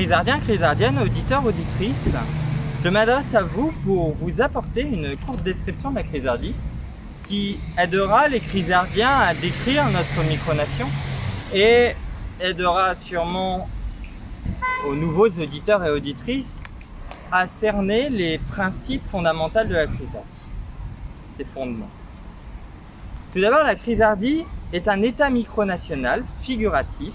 Chrysardiens, Chrysardiennes, auditeurs, auditrices, je m'adresse à vous pour vous apporter une courte description de la Chrysardie qui aidera les Chrysardiens à décrire notre micronation et aidera sûrement aux nouveaux auditeurs et auditrices à cerner les principes fondamentaux de la Chrysardie, ses fondements. Tout d'abord, la Chrysardie est un État micronational figuratif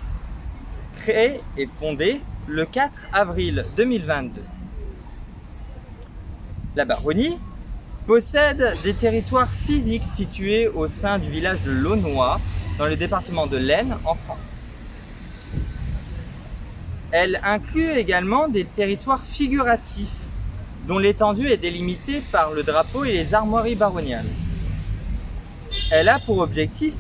créé et fondé le 4 avril 2022. La Baronnie possède des territoires physiques situés au sein du village de Launois, dans le département de l'Aisne, en France. Elle inclut également des territoires figuratifs, dont l'étendue est délimitée par le drapeau et les armoiries baroniales. Elle a pour objectif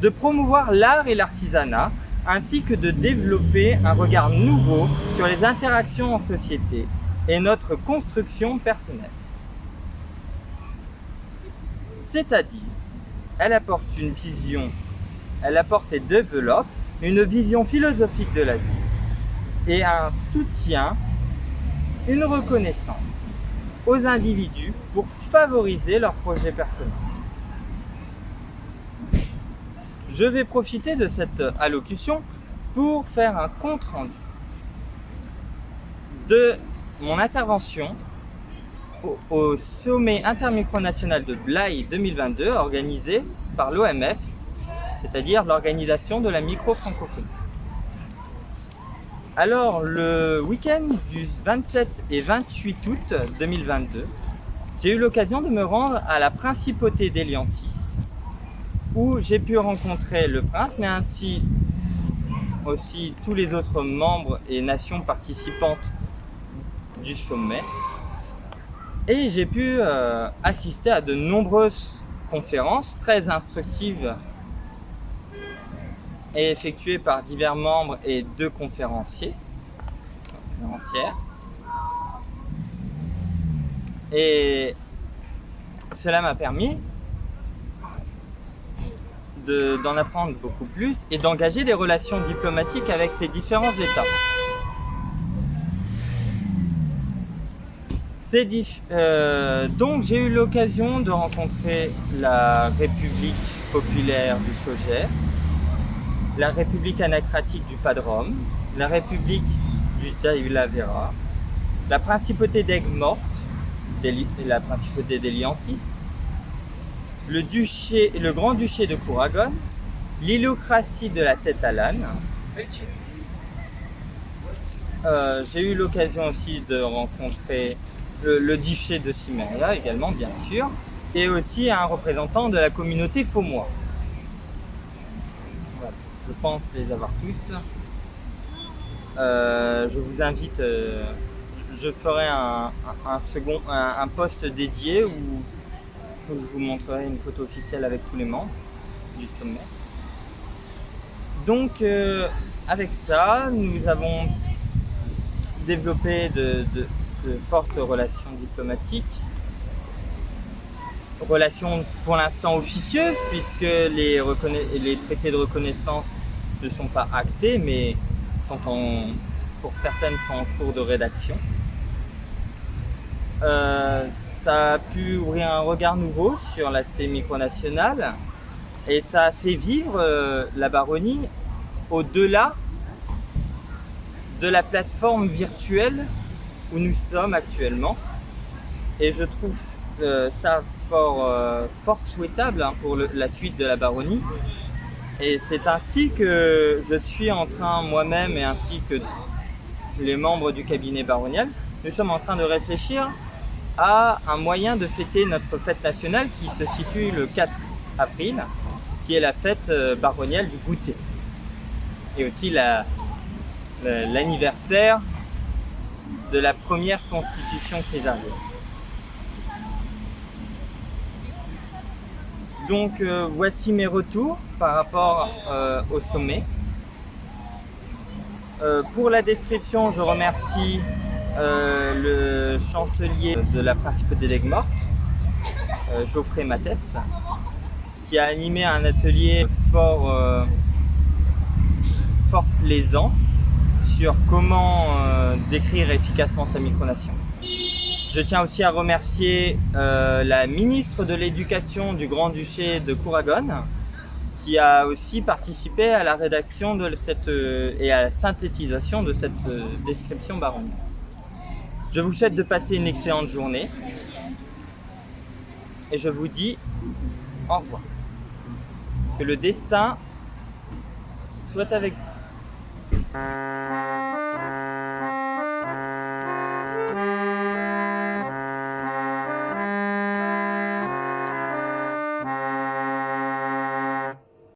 de promouvoir l'art et l'artisanat, ainsi que de développer un regard nouveau sur les interactions en société et notre construction personnelle. C'est-à-dire, elle apporte et développe une vision philosophique de la vie et un soutien, une reconnaissance aux individus pour favoriser leurs projets personnels. Je vais profiter de cette allocution pour faire un compte-rendu de mon intervention au sommet intermicronational de Blaye 2022 organisé par l'OMF, c'est-à-dire l'Organisation de la micro-francophonie. Alors, le week-end du 27 et 28 août 2022, j'ai eu l'occasion de me rendre à la Principauté d'Héliantis, où j'ai pu rencontrer le prince, mais ainsi aussi tous les autres membres et nations participantes du sommet. Et j'ai pu assister à de nombreuses conférences très instructives et effectuées par divers membres et 2 conférencières. Et cela m'a permis d'en apprendre beaucoup plus et d'engager des relations diplomatiques avec ces différents États. Donc j'ai eu l'occasion de rencontrer la République populaire du Sauger, la République anacratique du Pas-de-Rome, la République du Jaïla-Vera, la Principauté d'Aigues-Mortes, la Principauté d'Héliantis, le Grand-Duché de Kouragon, l'Illocratie de la Tête à l'âne. J'ai eu l'occasion aussi de rencontrer le Duché de Cimméria également, bien sûr, et aussi un représentant de la communauté Faumois. Voilà, je pense les avoir tous. Je vous invite, je ferai un post dédié où je vous montrerai une photo officielle avec tous les membres du sommet. Donc avec ça, nous avons développé de fortes relations diplomatiques, relations pour l'instant officieuses puisque les traités de reconnaissance ne sont pas actés mais pour certaines sont en cours de rédaction. Ça a pu ouvrir un regard nouveau sur l'aspect micronational et ça a fait vivre la Baronnie au-delà de la plateforme virtuelle où nous sommes actuellement. Et je trouve ça fort souhaitable pour la suite de la Baronnie. Et c'est ainsi que je suis en train moi-même et ainsi que les membres du cabinet baronial, nous sommes en train de réfléchir à un moyen de fêter notre fête nationale qui se situe le 4 avril, qui est la fête baroniale du goûter. Et aussi l'anniversaire de la première constitution chrysardienne. Donc voici mes retours par rapport au sommet. Pour la description, je remercie le chancelier de la Principauté d'Aigues-Mortes, Geoffrey Mathès, qui a animé un atelier fort plaisant sur comment décrire efficacement sa micronation. Je tiens aussi à remercier la ministre de l'Éducation du Grand-Duché de Kouragon, qui a aussi participé à la rédaction de et à la synthétisation de cette description baronnique. Je vous souhaite de passer une excellente journée et je vous dis au revoir. Que le destin soit avec vous.